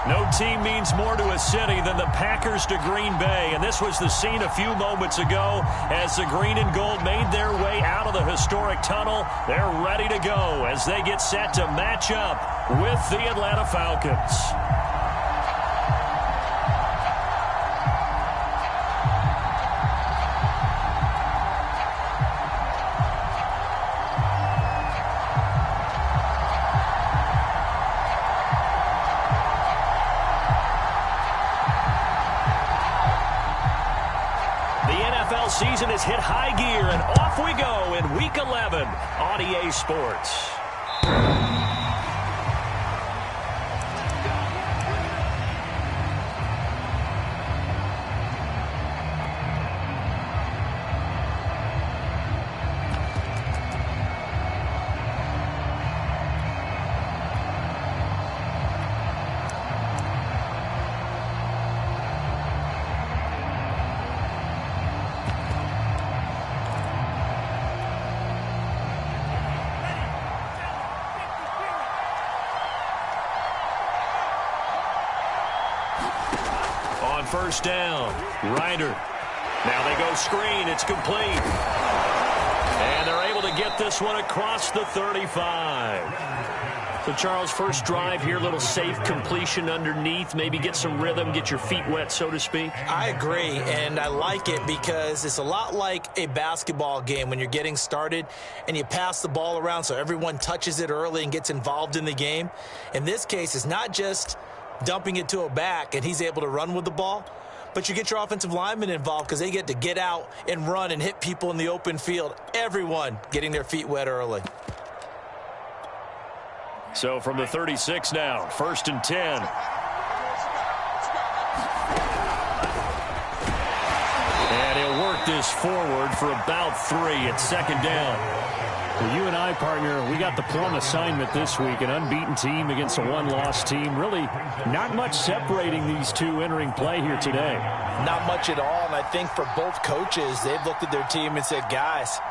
No team means more to a city than the Packers to Green Bay, and this was the scene a few moments ago as the green and gold made their way out of the historic tunnel. They're ready to go as they get set to match up with the Atlanta Falcons. Season has hit high gear, and off we go in Week 11 on EA Sports. First down, Ryder. Now they go screen. It's complete. And they're able to get this one across the 35. So, Charles, first drive here, little safe completion underneath. Maybe get some rhythm, get your feet wet, so to speak. I agree, and I like it because it's a lot like a basketball game when you're getting started and you pass the ball around so everyone touches it early and gets involved in the game. In this case, it's not just dumping it to a back and he's able to run with the ball, but you get your offensive linemen involved because they get to get out and run and hit people in the open field. Everyone getting their feet wet early. So from the 36 now, 1st and 10. And he'll work this forward for about 3 at 2nd down. Well, you and I, partner, we got the plum assignment this week, an unbeaten team against a one-loss team. Really not much separating these two entering play here today. Not much at all, and I think for both coaches, they've looked at their team and said, guys,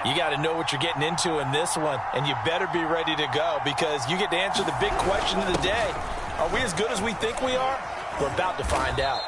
you got to know what you're getting into in this one, and you better be ready to go because you get to answer the big question of the day. Are we as good as we think we are? We're about to find out.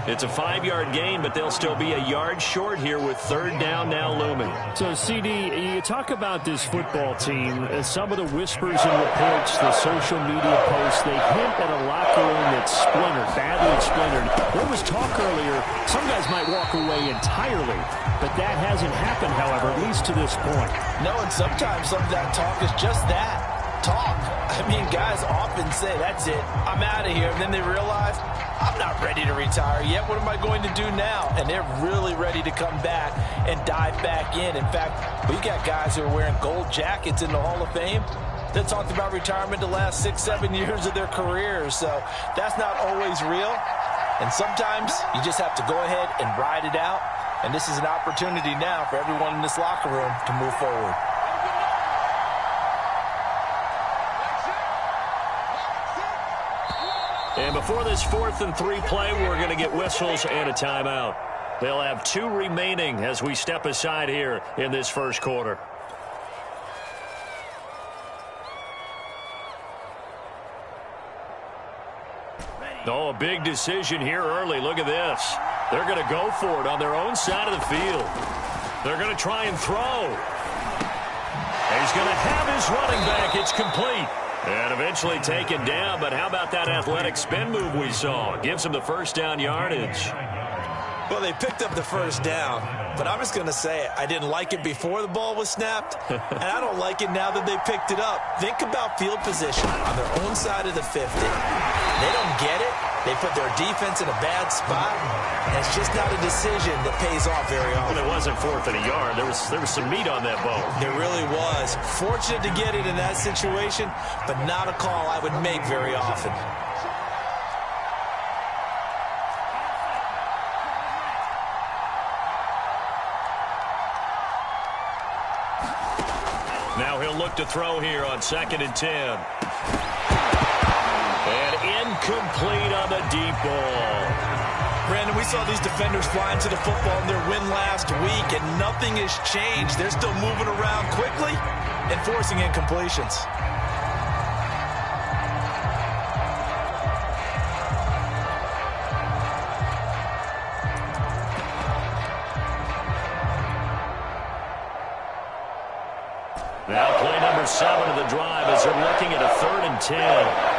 It's a 5-yard gain, but they'll still be a yard short here with 3rd down now looming. So, CD, you talk about this football team. Some of the whispers and reports, the social media posts, they hint at a locker room that's splintered, badly splintered. There was talk earlier, some guys might walk away entirely, but that hasn't happened, however, at least to this point. No, and sometimes some of that talk is just that, talk. I mean, guys often say, that's it, I'm out of here, and then they realize, I'm not ready to retire yet. What am I going to do now? And they're really ready to come back and dive back in. In fact, we got guys who are wearing gold jackets in the Hall of Fame that talked about retirement the last 6-7 years of their careers. So that's not always real. And sometimes you just have to go ahead and ride it out. And this is an opportunity now for everyone in this locker room to move forward. And before this 4th and 3 play, we're going to get whistles and a timeout. They'll have 2 remaining as we step aside here in this first quarter. Oh, a big decision here early. Look at this. They're going to go for it on their own side of the field. They're going to try and throw. He's going to have his running back. It's complete. And eventually taken down, but how about that athletic spin move we saw? Gives him the 1st down yardage. Well, they picked up the 1st down, but I'm just going to say it. I didn't like it before the ball was snapped, and I don't like it now that they picked it up. Think about field position on their own side of the 50. They don't get it. They put their defense in a bad spot, and it's just not a decision that pays off very often. Well, it wasn't 4th and a yard. There was some meat on that ball. There really was. Fortunate to get it in that situation, but not a call I would make very often. Now he'll look to throw here on 2nd and 10. And incomplete on the deep ball. Brandon, we saw these defenders fly into the football in their win last week, and nothing has changed. They're still moving around quickly and forcing incompletions. the drive as they're looking at a 3rd and 10.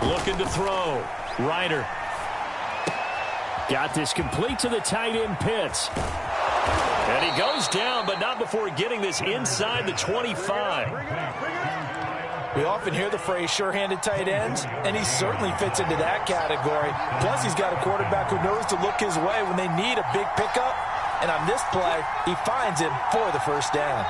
Looking to throw. Ryder. Got this complete to the tight end, Pitts. And he goes down, but not before getting this inside the 25. We often hear the phrase sure-handed tight ends, and he certainly fits into that category. Plus, he's got a quarterback who knows to look his way when they need a big pickup. And on this play, he finds him for the first down.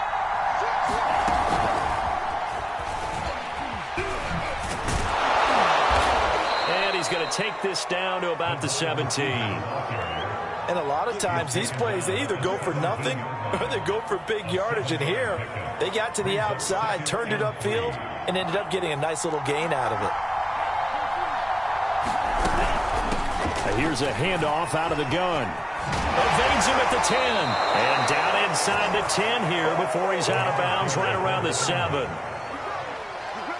He's going to take this down to about the 17. And a lot of times these plays, they either go for nothing or they go for big yardage. And here, they got to the outside, turned it upfield, and ended up getting a nice little gain out of it. Here's a handoff out of the gun. Evades him at the 10. And down inside the 10 here before he's out of bounds right around the 7.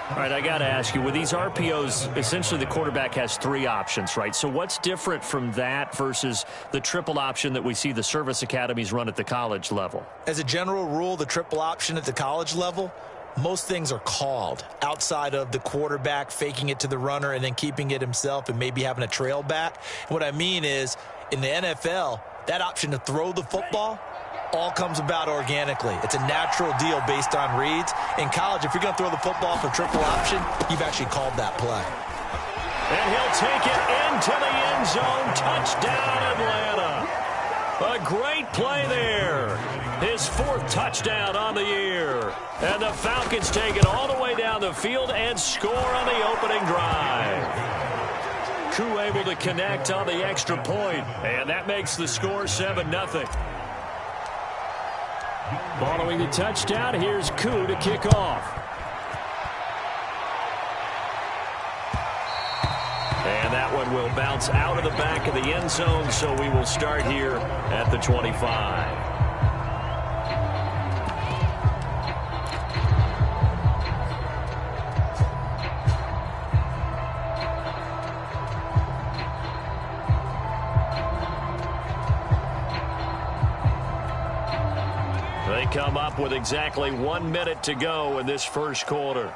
All right, I got to ask you, with these RPOs, essentially the quarterback has 3 options, right? So what's different from that versus the triple option that we see the service academies run at the college level? As a general rule, the triple option at the college level, most things are called outside of the quarterback faking it to the runner and then keeping it himself and maybe having a trail back. And what I mean is, in the NFL, that option to throw the football all comes about organically. It's a natural deal based on reads. In college, if you're going to throw the football for triple option, you've actually called that play. And he'll take it into the end zone. Touchdown, Atlanta. A great play there. His 4th touchdown on the year. And the Falcons take it all the way down the field and score on the opening drive. Koo able to connect on the extra point. And that makes the score 7-0. Following the touchdown, here's Koo to kick off. And that one will bounce out of the back of the end zone, so we will start here at the 25. They come up with exactly 1 minute to go in this first quarter.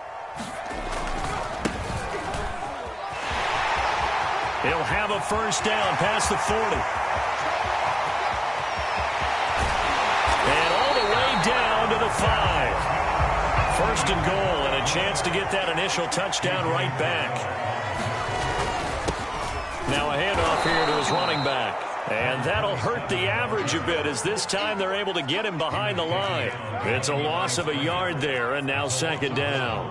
He'll have a first down past the 40. And all the way down to the 5. First and goal, and a chance to get that initial touchdown right back. Now a handoff here to his running back. And that'll hurt the average a bit as this time they're able to get him behind the line. It's a loss of a yard there, and now 2nd down.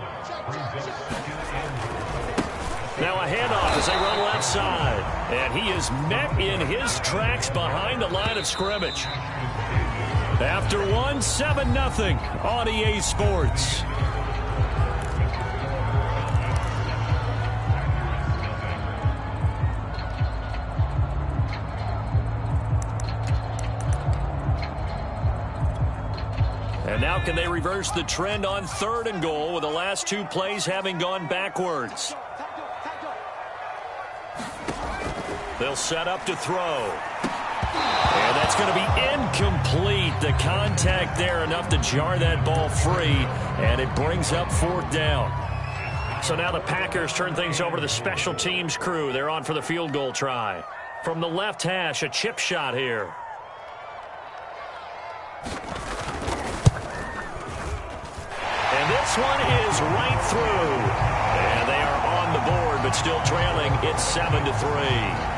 Now a handoff as they run left side. And he is met in his tracks behind the line of scrimmage. After 7-0 on EA Sports. And now can they reverse the trend on 3rd and goal with the last 2 plays having gone backwards? They'll set up to throw. And that's going to be incomplete. The contact there enough to jar that ball free. And it brings up 4th down. So now the Packers turn things over to the special teams crew. They're on for the field goal try. From the left hash, a chip shot here. And this one is right through. And they are on the board, but still trailing. It's 7-3.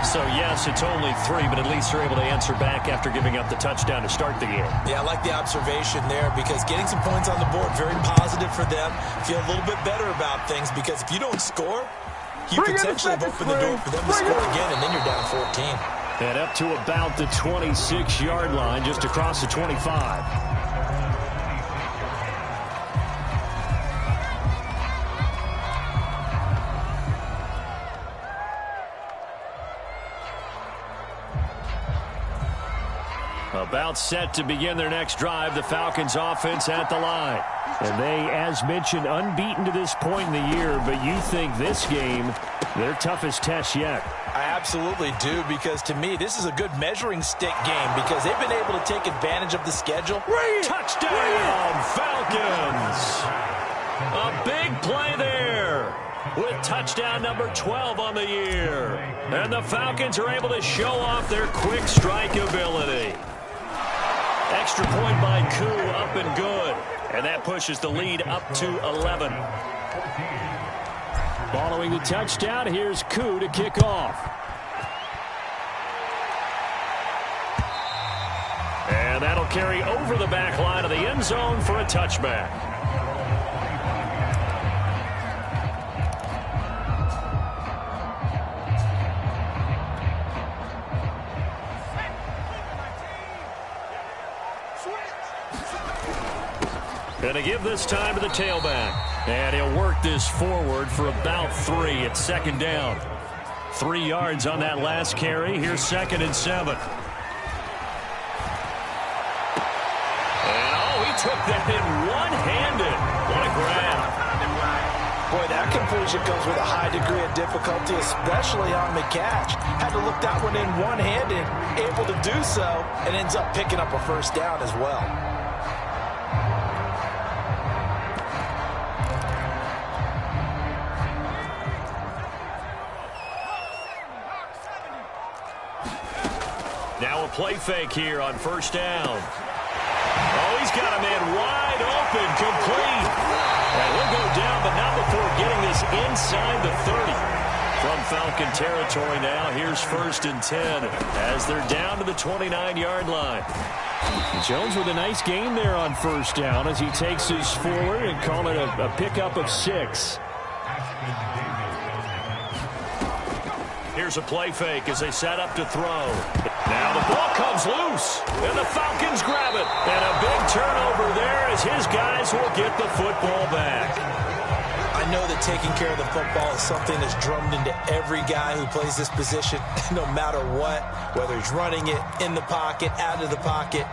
So, yes, it's only 3, but at least they're able to answer back after giving up the touchdown to start the game. Yeah, I like the observation there because getting some points on the board, very positive for them. Feel a little bit better about things because if you don't score, you potentially have opened the door for them to score again, and then you're down 14. And up to about the 26-yard line, just across the 25. About set to begin their next drive, the Falcons offense at the line. And they, as mentioned, unbeaten to this point in the year, but you think this game, their toughest test yet. I absolutely do, because to me, this is a good measuring stick game because they've been able to take advantage of the schedule. Touchdown, Falcons! A big play there with touchdown number 12 on the year. And the Falcons are able to show off their quick strike ability. Extra point by Koo, up and good. And that pushes the lead up to 11. Following the touchdown, here's Koo to kick off. And that'll carry over the back line of the end zone for a touchback. Going to give this time to the tailback. And he'll work this forward for about 3. It's second down. 3 yards on that last carry. Here's 2nd and 7. And, he took that in one-handed. What a grab. Boy, that completion comes with a high degree of difficulty, especially on the catch. Had to look that one in one-handed, able to do so, and ends up picking up a first down as well. Now a play fake here on first down. Oh, he's got a man wide open, complete. And he'll go down, but not before getting this inside the 30. From Falcon territory now, here's 1st and 10 as they're down to the 29-yard line. Jones with a nice gain there on first down as he takes his forward and call it a pickup of 6. Here's a play fake as they set up to throw. Now the ball comes loose, and the Falcons grab it. And a big turnover there as his guys will get the football back. I know that taking care of the football is something that's drummed into every guy who plays this position, no matter what, whether he's running it, in the pocket, out of the pocket.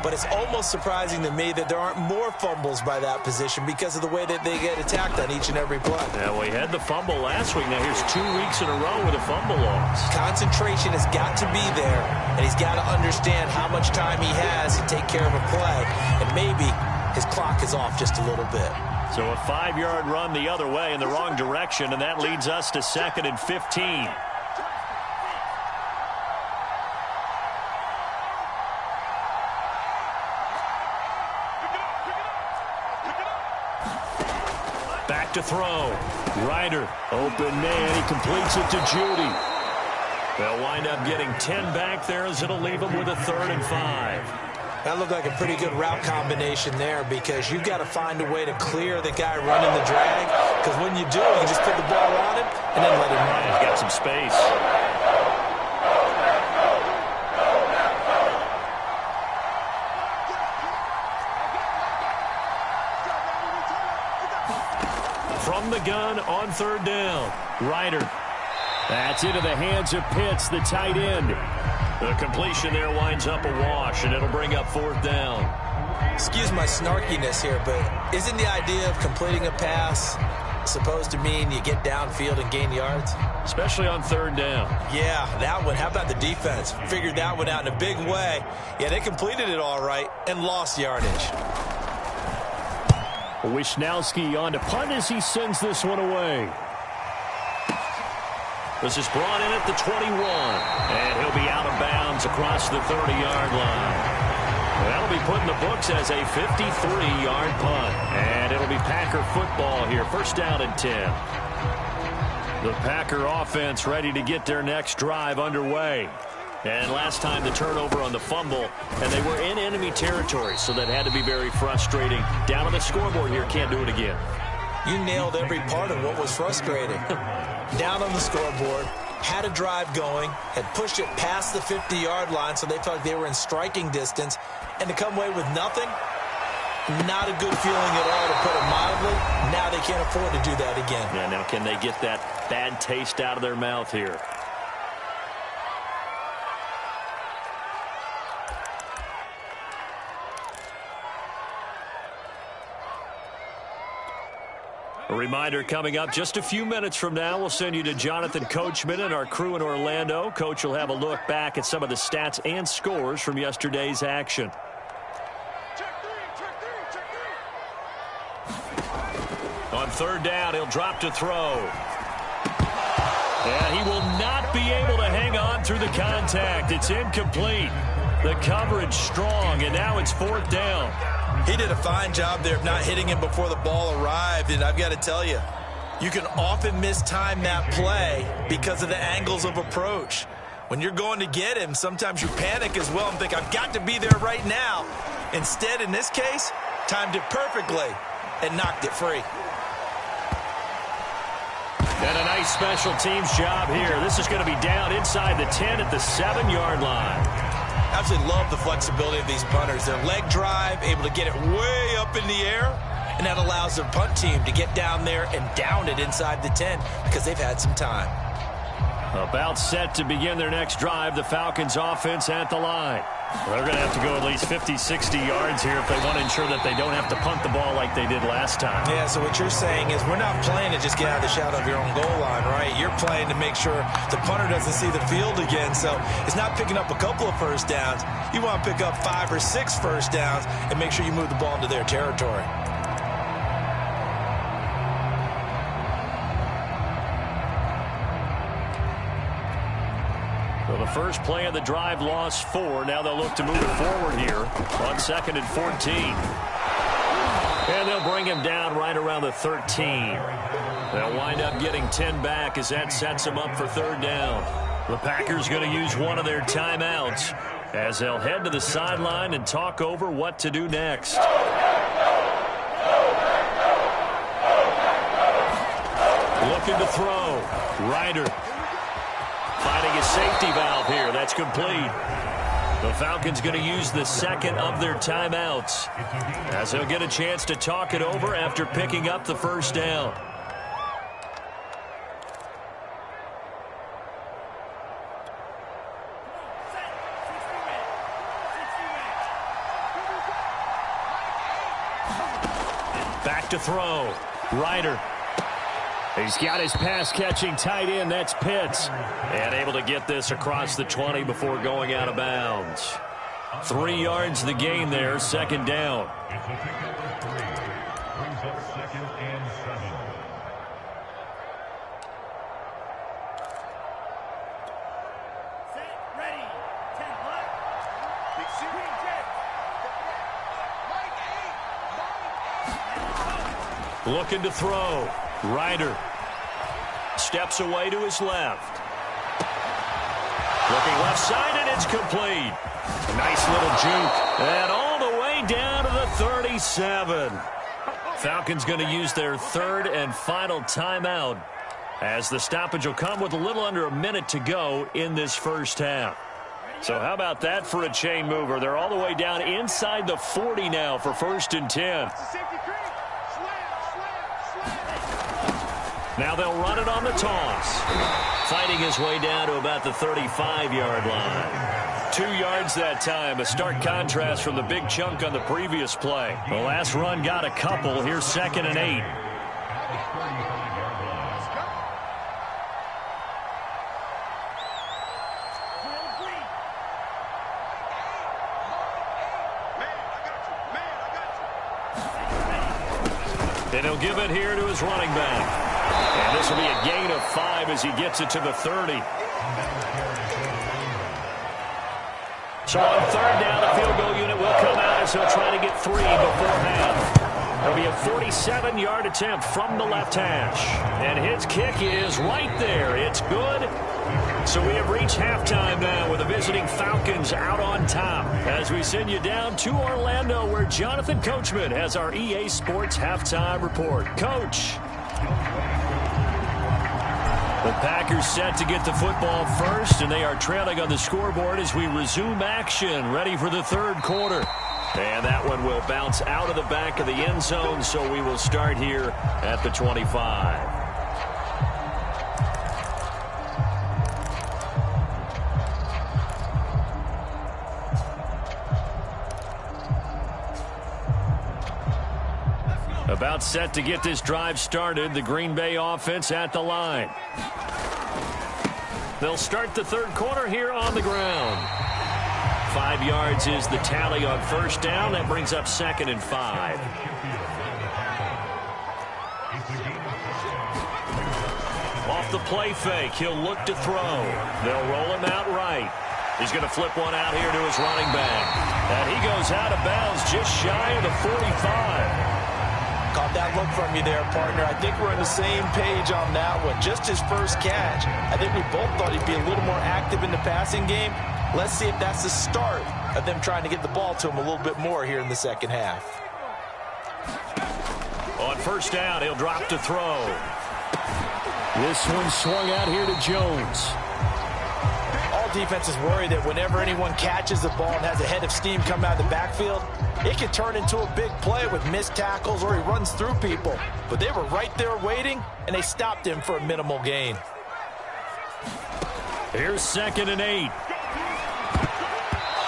But it's almost surprising to me that there aren't more fumbles by that position because of the way that they get attacked on each and every play. Yeah, we had the fumble last week. Now here's 2 weeks in a row with a fumble loss. Concentration has got to be there, and he's got to understand how much time he has to take care of a play. And maybe his clock is off just a little bit. So a 5-yard run the other way in the wrong direction, and that leads us to 2nd and 15. Back to throw. Ryder, open man. He completes it to Judy. They'll wind up getting 10 back there as it'll leave them with a 3rd and 5. That looked like a pretty good route combination there because you've got to find a way to clear the guy running the drag, because when you do, you just put the ball on him and then let him run. He's got some space. From the gun on 3rd down. Ryder. That's into the hands of Pitts, the tight end. The completion there winds up a wash, and it'll bring up 4th down. Excuse my snarkiness here, but isn't the idea of completing a pass supposed to mean you get downfield and gain yards? Especially on 3rd down. Yeah, that one. How about the defense? Figured that one out in a big way. Yeah, they completed it all right and lost yardage. Wisnowski on to punt as he sends this one away. This is brought in at the 21, and he'll be out of bounds across the 30-yard line. That'll be put in the books as a 53-yard punt, and it'll be Packer football here, 1st down and 10. The Packer offense ready to get their next drive underway. And last time the turnover on the fumble, and they were in enemy territory, so that had to be very frustrating. Down on the scoreboard here, can't do it again. You nailed every part of what was frustrating. Down on the scoreboard, had a drive going, had pushed it past the 50-yard line so they felt like they were in striking distance, and to come away with nothing, not a good feeling at all, to put it mildly. Now they can't afford to do that again. Yeah, now can they get that bad taste out of their mouth here? A reminder coming up just a few minutes from now, we'll send you to Jonathan Coachman and our crew in Orlando. Coach will have a look back at some of the stats and scores from yesterday's action. On third down, he'll drop to throw. And he will not be able to hang on through the contact. It's incomplete. The coverage strong, and now it's fourth down. He did a fine job there of not hitting him before the ball arrived, and I've got to tell you, you can often mistime that play because of the angles of approach. When you're going to get him, sometimes you panic as well and think, I've got to be there right now. Instead, in this case, timed it perfectly and knocked it free. And a nice special teams job here. This is going to be down inside the 10 at the 7-yard line. Absolutely love the flexibility of these punters. Their leg drive, able to get it way up in the air, and that allows their punt team to get down there and down it inside the 10 because they've had some time. About set to begin their next drive, the Falcons offense at the line. They're going to have to go at least 50, 60 yards here if they want to ensure that they don't have to punt the ball like they did last time. Yeah, so what you're saying is we're not playing to just get out of the shadow of your own goal line, right? You're playing to make sure the punter doesn't see the field again. So it's not picking up a couple of first downs. You want to pick up 5 or 6 first downs and make sure you move the ball into their territory. So the first play of the drive lost 4. Now they'll look to move it forward here on 2nd and 14. And they'll bring him down right around the 13. They'll wind up getting 10 back as that sets them up for third down. The Packers going to use one of their timeouts as they'll head to the sideline and talk over what to do next. Looking to throw. Ryder. Finding a safety valve here. That's complete. The Falcons going to use the second of their timeouts as they'll get a chance to talk it over after picking up the first down. Back to throw. Ryder. He's got his pass-catching tight end. That's Pitts. And able to get this across the 20 before going out of bounds. 3 yards the gain there, second down. Looking to throw. Ryder steps away to his left. Looking left side, and it's complete. Nice little juke. And all the way down to the 37. Falcons going to use their third and final timeout as the stoppage will come with a little under a minute to go in this first half. So how about that for a chain mover? They're all the way down inside the 40 now for 1st and 10. Now they'll run it on the toss. Fighting his way down to about the 35-yard line. 2 yards that time. A stark contrast from the big chunk on the previous play. The last run got a couple. Here's 2nd and 8. And he'll give it here to his running back. And this will be a gain of 5 as he gets it to the 30. So on third down, the field goal unit will come out as he'll try to get 3 before half. There'll be a 47-yard attempt from the left hash. And his kick is right there. It's good. So we have reached halftime now with the visiting Falcons out on top as we send you down to Orlando where Jonathan Coachman has our EA Sports halftime report. Coach. The Packers set to get the football first, and they are trailing on the scoreboard as we resume action, ready for the third quarter. And that one will bounce out of the back of the end zone, so we will start here at the 25. About set to get this drive started. The Green Bay offense at the line. They'll start the third quarter here on the ground. 5 yards is the tally on first down. That brings up 2nd and 5. Off the play fake, he'll look to throw. They'll roll him out right. He's going to flip one out here to his running back. And he goes out of bounds just shy of the 45. Caught that look from you there, partner. I think we're on the same page on that one. Just his first catch. I think we both thought he'd be a little more active in the passing game. Let's see if that's the start of them trying to get the ball to him a little bit more here in the second half. On first down, he'll drop to throw. This one swung out here to Jones. All defenses worry that whenever anyone catches the ball and has a head of steam come out of the backfield, it can turn into a big play with missed tackles or he runs through people. But they were right there waiting, and they stopped him for a minimal gain. Here's 2nd and 8.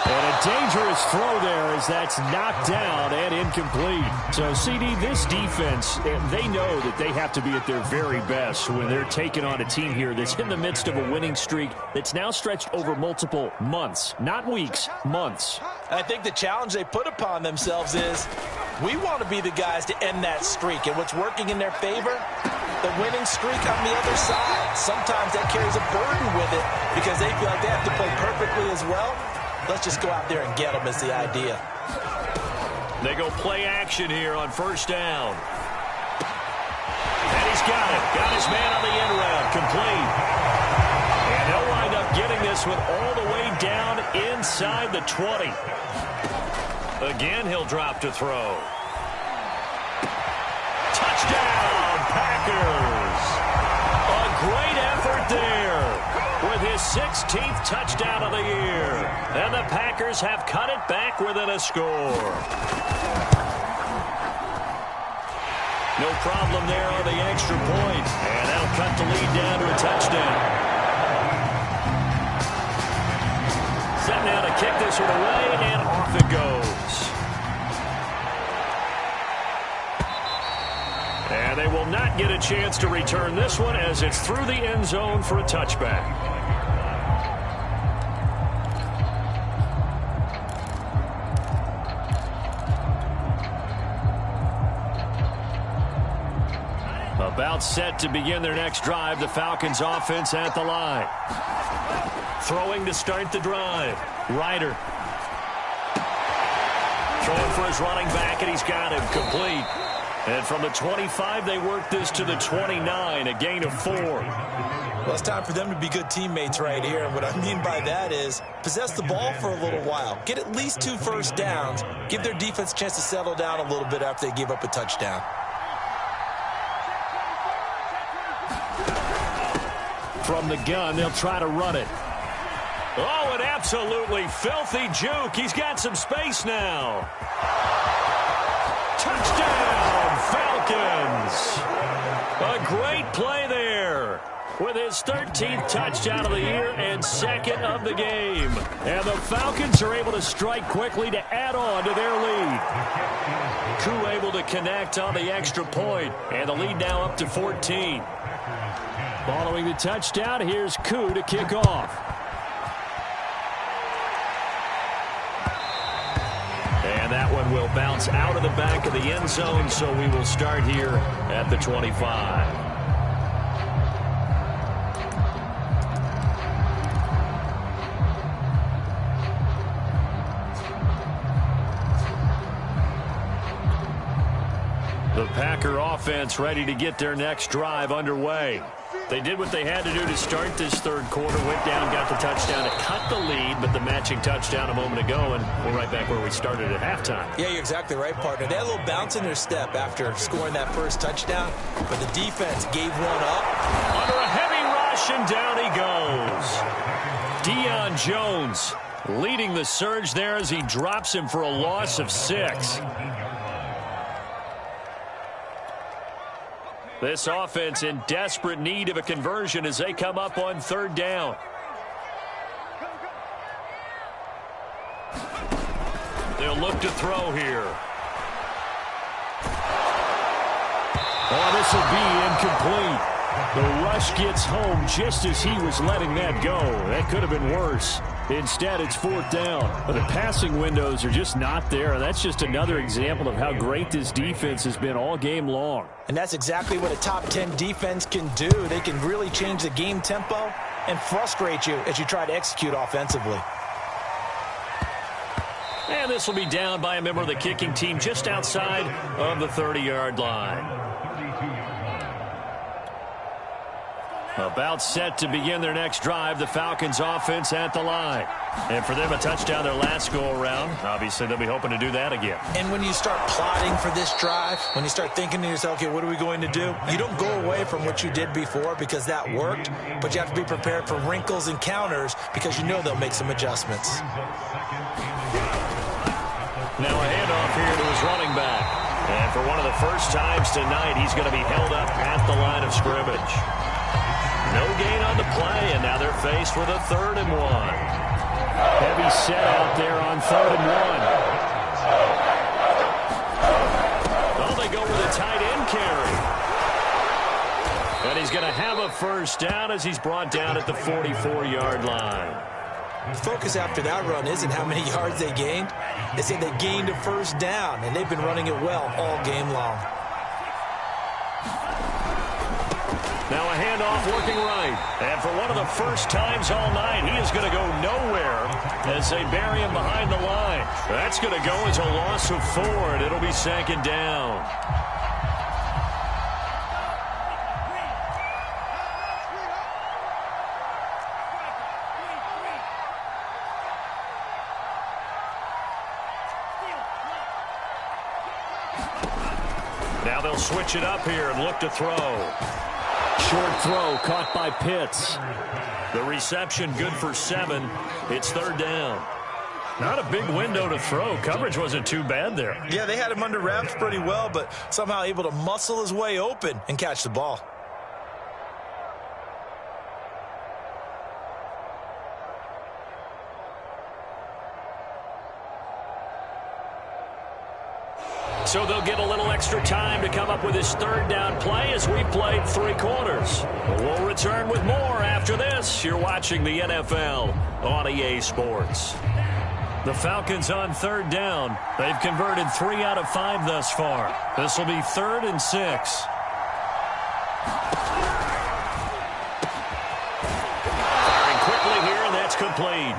And a dangerous throw there as that's knocked down and incomplete. So, CD, this defense, they know that they have to be at their very best when they're taking on a team here that's in the midst of a winning streak that's now stretched over multiple months, not weeks, months. I think the challenge they put upon themselves is we want to be the guys to end that streak. And what's working in their favor? The winning streak on the other side. Sometimes that carries a burden with it because they feel like they have to play perfectly as well. Let's just go out there and get them is the idea. They go play action here on first down. And he's got it. Got his man on the end route. Complete. And he'll wind up getting this one all the way down inside the 20. Again, he'll drop to throw. Touchdown, Packers. A great effort there. With his 16th touchdown of the year. And the Packers have cut it back within a score. No problem there on the extra point. And that'll cut the lead down to a touchdown. Set now to kick this one away, and off it goes. And they will not get a chance to return this one as it's through the end zone for a touchback. About set to begin their next drive, the Falcons offense at the line. Throwing to start the drive. Ryder. Throwing for his running back, and he's got him complete. And from the 25, they work this to the 29, a gain of 4. Well, it's time for them to be good teammates right here. And what I mean by that is possess the ball for a little while. Get at least 2 first downs. Give their defense a chance to settle down a little bit after they give up a touchdown. From the gun, they'll try to run it. Oh, an absolutely filthy juke. He's got some space now. Touchdown, Falcons. A great play there with his 13th touchdown of the year and 2nd of the game. And the Falcons are able to strike quickly to add on to their lead. Koo able to connect on the extra point, and the lead now up to 14. Following the touchdown, here's Koo to kick off. And that one will bounce out of the back of the end zone, so we will start here at the 25. The Packer offense ready to get their next drive underway. They did what they had to do to start this third quarter. Went down, got the touchdown to cut the lead, but the matching touchdown a moment ago, and we're right back where we started at halftime. Yeah, you're exactly right, partner. They had a little bounce in their step after scoring that first touchdown, but the defense gave one up. Under a heavy rush, and down he goes. Deion Jones leading the surge there as he drops him for a loss of 6. This offense in desperate need of a conversion as they come up on third down. They'll look to throw here. Oh, this will be incomplete. The rush gets home just as he was letting that go. That could have been worse. Instead, it's fourth down. But the passing windows are just not there. That's just another example of how great this defense has been all game long. And that's exactly what a top 10 defense can do. They can really change the game tempo and frustrate you as you try to execute offensively. And this will be down by a member of the kicking team just outside of the 30-yard line. About set to begin their next drive, the Falcons offense at the line. And for them, a touchdown their last go-around. Obviously, they'll be hoping to do that again. And when you start plotting for this drive, when you start thinking to yourself, okay, what are we going to do? You don't go away from what you did before because that worked, but you have to be prepared for wrinkles and counters because you know they'll make some adjustments. Now a handoff here to his running back. And for one of the first times tonight, he's going to be held up at the line of scrimmage. No gain on the play, and now they're faced with a 3rd and 1. Heavy set out there on 3rd and 1. Oh, they go with a tight end carry. And he's going to have a first down as he's brought down at the 44-yard line. The focus after that run isn't how many yards they gained. They said they gained a first down, and they've been running it well all game long. Now a handoff working right. And for one of the first times all night, he is going to go nowhere as they bury him behind the line. That's going to go as a loss of 4, and it'll be 2nd down. Now they'll switch it up here and look to throw. Short throw caught by Pitts. The reception good for 7. It's 3rd down. Not a big window to throw. Coverage wasn't too bad there. Yeah, they had him under wraps pretty well, but somehow able to muscle his way open and catch the ball. So they'll get a little extra time to come up with his 3rd down play as we played 3 quarters. We'll return with more after this. You're watching the NFL on EA Sports. The Falcons on 3rd down. They've converted 3 out of 5 thus far. This will be 3rd and 6. Firing quickly here, and that's complete.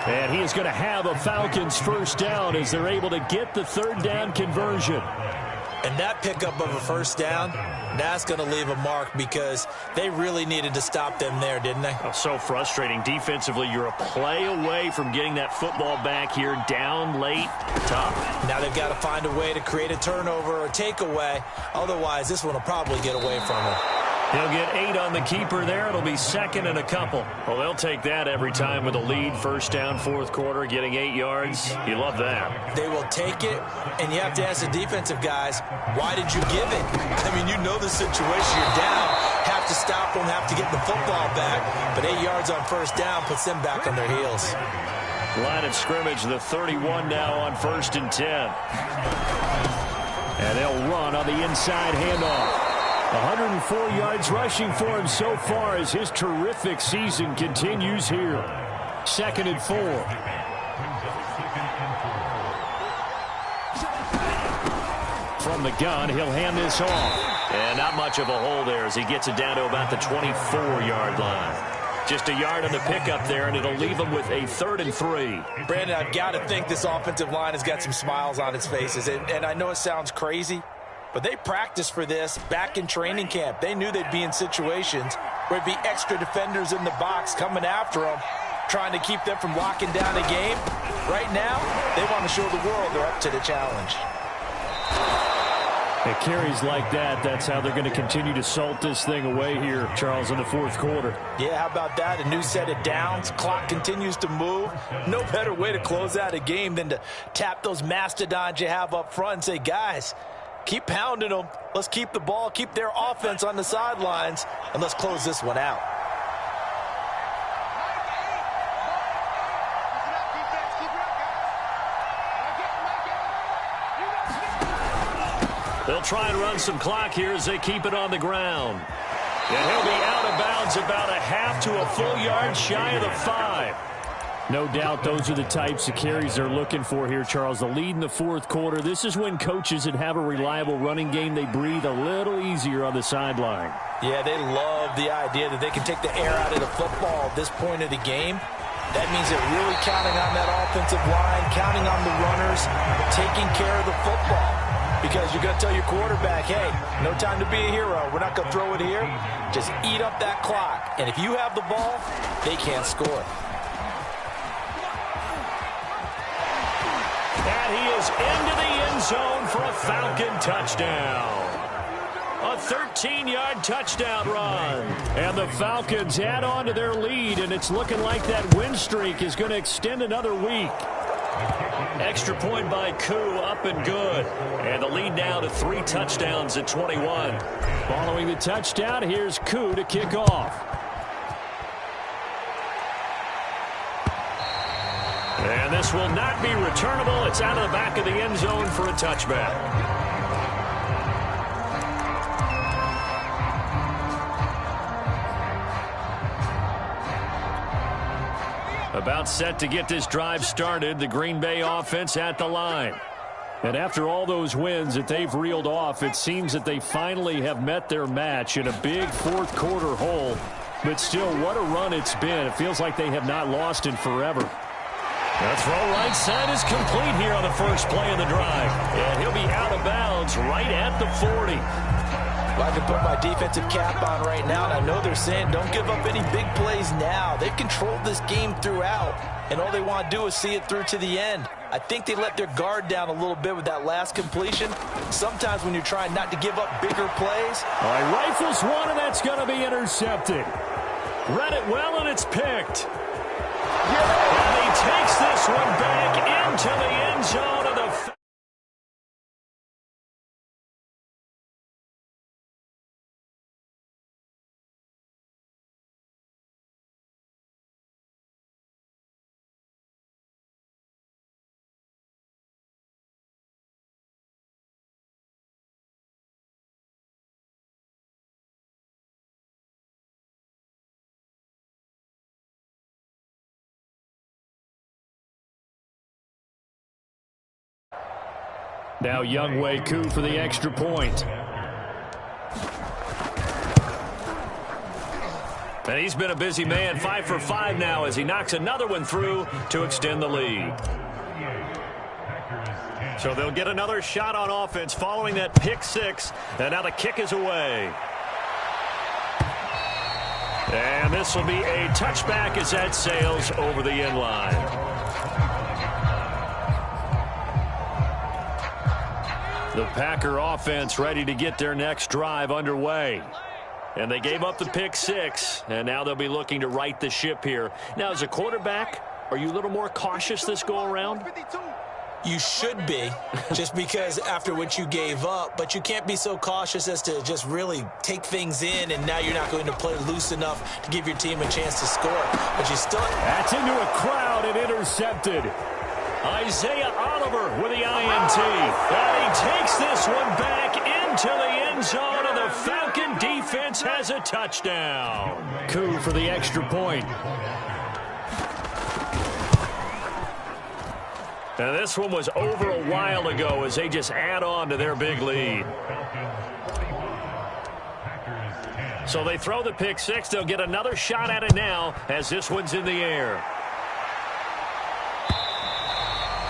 And he is going to have a Falcons first down as they're able to get the 3rd down conversion. And that pickup of a first down, that's going to leave a mark because they really needed to stop them there, didn't they? Oh, so frustrating. Defensively, you're a play away from getting that football back here down late. Tough. Now they've got to find a way to create a turnover or takeaway. Otherwise, this one will probably get away from them. He'll get 8 on the keeper there. It'll be 2nd and a couple. Well, they'll take that every time with a lead. First down, 4th quarter, getting 8 yards. You love that. They will take it, and you have to ask the defensive guys, why did you give it? I mean, you know the situation. You're down. Have to stop them, have to get the football back. But 8 yards on first down puts them back on their heels. Line of scrimmage, the 31 now on 1st and 10. And they'll run on the inside handoff. 104 yards rushing for him so far as his terrific season continues here. 2nd and 4. From the gun, he'll hand this off. And not much of a hole there as he gets it down to about the 24-yard line. Just a yard on the pickup there, and it'll leave him with a 3rd and 3. Brandon, I've got to think this offensive line has got some smiles on its faces. And I know it sounds crazy, but they practiced for this back in training camp. They knew they'd be in situations where it'd be extra defenders in the box coming after them, trying to keep them from locking down a game. Right now, they want to show the world they're up to the challenge. It carries like that. That's how they're going to continue to salt this thing away here, Charles, in the 4th quarter. Yeah, how about that? A new set of downs. Clock continues to move. No better way to close out a game than to tap those mastodons you have up front and say, guys, keep pounding them. Let's keep the ball, keep their offense on the sidelines, and let's close this one out. They'll try and run some clock here as they keep it on the ground. And he'll be out of bounds about a half to a full yard shy of the 5. No doubt those are the types of carries they're looking for here, Charles. The lead in the fourth quarter. This is when coaches that have a reliable running game, they breathe a little easier on the sideline. Yeah, they love the idea that they can take the air out of the football at this point of the game. That means they're really counting on that offensive line, counting on the runners, taking care of the football. Because you're going to tell your quarterback, hey, no time to be a hero. We're not going to throw it here. Just eat up that clock. And if you have the ball, they can't score. And he is into the end zone for a Falcon touchdown. A 13-yard touchdown run. And the Falcons add on to their lead, and it's looking like that win streak is going to extend another week. Extra point by Koo, up and good. And the lead now to 3 touchdowns at 21. Following the touchdown, here's Koo to kick off. And this will not be returnable. It's out of the back of the end zone for a touchback. About set to get this drive started. The Green Bay offense at the line. And after all those wins that they've reeled off, it seems that they finally have met their match in a big fourth quarter hole. But still, what a run it's been. It feels like they have not lost in forever. The throw right side is complete here on the first play of the drive. And he'll be out of bounds right at the 40. Well, I can put my defensive cap on right now, and I know they're saying don't give up any big plays now. They've controlled this game throughout, and all they want to do is see it through to the end. I think they let their guard down a little bit with that last completion. Sometimes when you're trying not to give up bigger plays. All right, rifles one, and that's going to be intercepted. Read it well, and it's picked. And he takes this one back into the end zone of the... Now Younghoe Koo for the extra point. And he's been a busy man, 5 for 5 now as he knocks another one through to extend the lead. So they'll get another shot on offense following that pick 6. And now the kick is away. And this will be a touchback as that sails over the end line. The Packer offense ready to get their next drive underway. And they gave up the pick 6, and now they'll be looking to right the ship here. Now, as a quarterback, are you a little more cautious this go-around? You should be, just because after what you gave up, but you can't be so cautious as to just really take things in, and now you're not going to play loose enough to give your team a chance to score. But you still... That's into a crowd and intercepted. Isaiah Oliver with the INT. And he takes this one back into the end zone, and the Falcon defense has a touchdown. Koo for the extra point. And this one was over a while ago as they just add on to their big lead. So they throw the pick 6. They'll get another shot at it now as this one's in the air.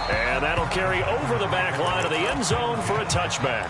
And that'll carry over the back line of the end zone for a touchback.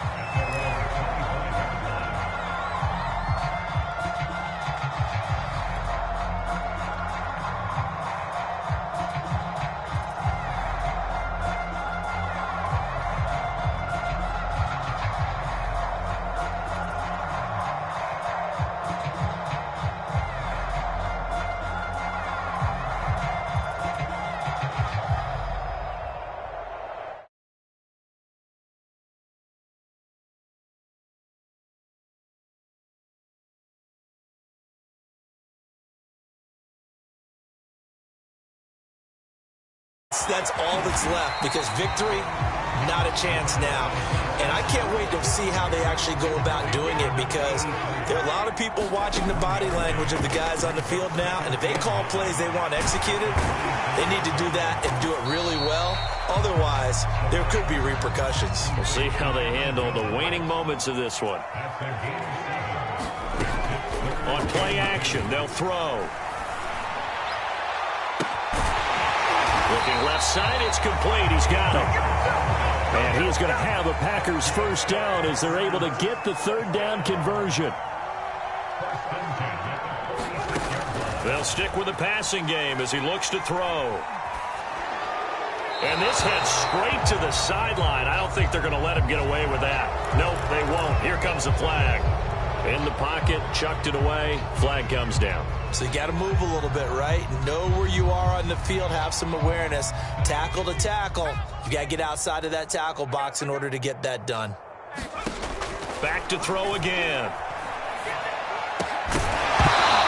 That's all that's left, because victory, not a chance now. And I can't wait to see how they actually go about doing it, because there are a lot of people watching the body language of the guys on the field now, and if they call plays they want executed, they need to do that and do it really well. Otherwise, there could be repercussions. We'll see how they handle the waning moments of this one. On play action, they'll throw. Looking left side, it's complete. He's got it. And he's going to have a Packers first down as they're able to get the third down conversion. They'll stick with the passing game as he looks to throw. And this heads straight to the sideline. I don't think they're going to let him get away with that. Nope, they won't. Here comes the flag. In the pocket, chucked it away. Flag comes down. So you got to move a little bit, right? Know where you are on the field. Have some awareness. Tackle to tackle. You got to get outside of that tackle box in order to get that done. Back to throw again.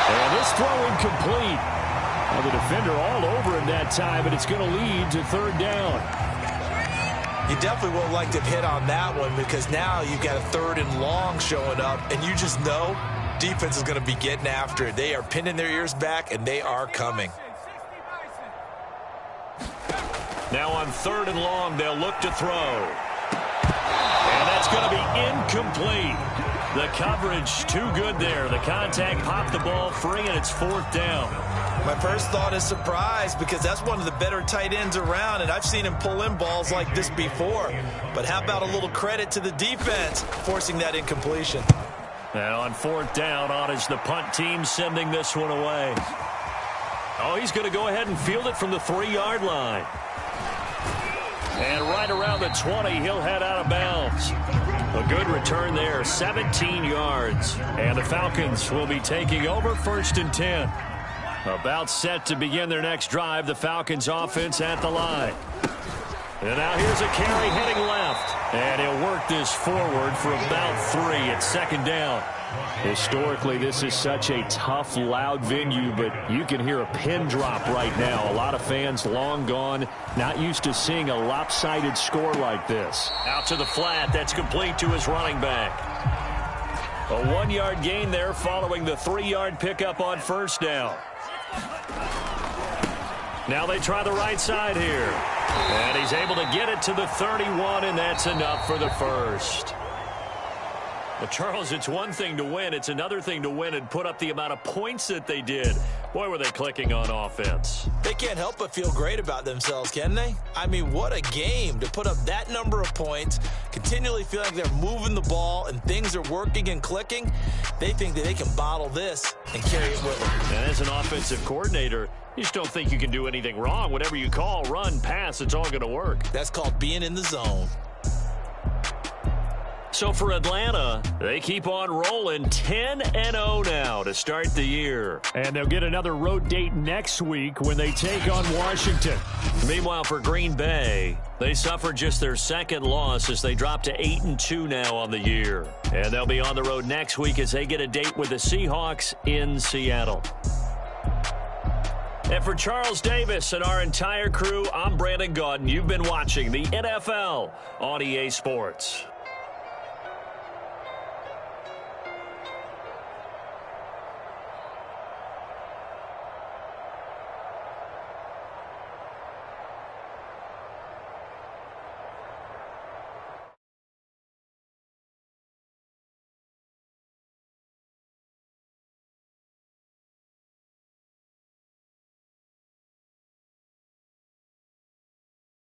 And this throw incomplete. Well, the defender all over him that time, but it's going to lead to third down. You definitely would like to hit on that one, because now you've got a 3rd and long showing up, and you just know defense is going to be getting after it. They are pinning their ears back, and they are coming. Now on 3rd and long, they'll look to throw. And that's going to be incomplete. The coverage too good there. The contact popped the ball free, and it's 4th down. My first thought is surprise, because that's one of the better tight ends around, and I've seen him pull in balls like this before. But how about a little credit to the defense forcing that incompletion? And on 4th down, on is the punt team sending this one away. Oh, he's going to go ahead and field it from the 3-yard line. And right around the 20, he'll head out of bounds. A good return there, 17 yards. And the Falcons will be taking over 1st and 10. About set to begin their next drive, the Falcons offense at the line. And now here's a carry heading left. And he'll work this forward for about 3 at 2nd down. Historically, this is such a tough, loud venue, but you can hear a pin drop right now. A lot of fans long gone, not used to seeing a lopsided score like this. Out to the flat, that's complete to his running back. A 1-yard gain there following the 3-yard pickup on 1st down. Now they try the right side here. And he's able to get it to the 31, and that's enough for the first. Well, Charles, it's one thing to win. It's another thing to win and put up the amount of points that they did. Boy, were they clicking on offense. They can't help but feel great about themselves, can they? I mean, what a game to put up that number of points, continually feel like they're moving the ball and things are working and clicking. They think that they can bottle this and carry it with them. And as an offensive coordinator, you just don't think you can do anything wrong. Whatever you call, run, pass, it's all going to work. That's called being in the zone. So for Atlanta, they keep on rolling 10-0 now to start the year. And they'll get another road date next week when they take on Washington. Meanwhile, for Green Bay, they suffered just their 2nd loss as they drop to 8-2 now on the year. And they'll be on the road next week as they get a date with the Seahawks in Seattle. And for Charles Davis and our entire crew, I'm Brandon Gaudin. You've been watching the NFL on EA Sports.